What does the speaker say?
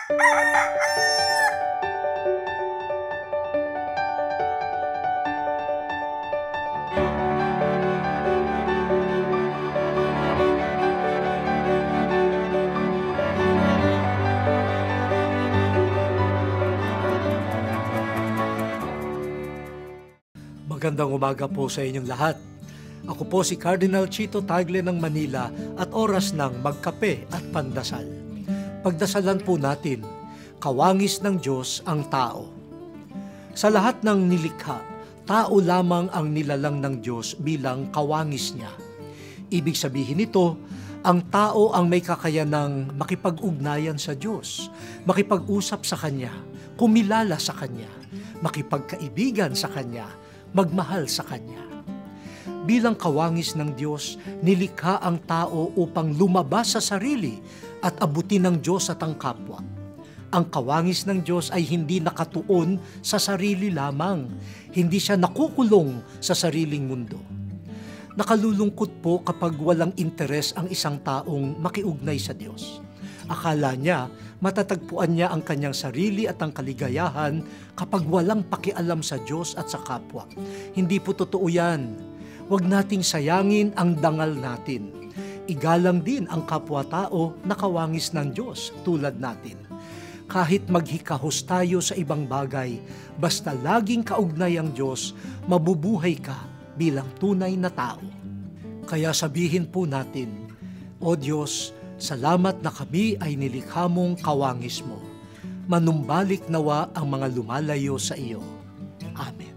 Magandang umaga po sa inyong lahat. Ako po si Cardinal Chito Tagle ng Manila at oras ng magkape at pandasal. Pagdasalan po natin, kawangis ng Diyos ang tao. Sa lahat ng nilikha, tao lamang ang nilalang ng Diyos bilang kawangis niya. Ibig sabihin nito, ang tao ang may kakayanang makipag-ugnayan sa Diyos, makipag-usap sa Kanya, kumilala sa Kanya, makipagkaibigan sa Kanya, magmahal sa Kanya. Bilang kawangis ng Diyos, nilikha ang tao upang lumabas sa sarili at abutin ng Diyos at ang kapwa. Ang kawangis ng Diyos ay hindi nakatuon sa sarili lamang, hindi siya nakukulong sa sariling mundo. Nakalulungkot po kapag walang interes ang isang taong makiugnay sa Diyos. Akala niya, matatagpuan niya ang kanyang sarili at ang kaligayahan kapag walang pakialam sa Diyos at sa kapwa. Hindi po totoo yan. Huwag nating sayangin ang dangal natin. Igalang din ang kapwa-tao na kawangis ng Diyos tulad natin. Kahit maghikahos tayo sa ibang bagay, basta laging kaugnay ang Diyos, mabubuhay ka bilang tunay na tao. Kaya sabihin po natin, O Diyos, salamat na kami ay nilikha mong kawangis mo. Manumbalik nawa ang mga lumalayo sa iyo. Amen.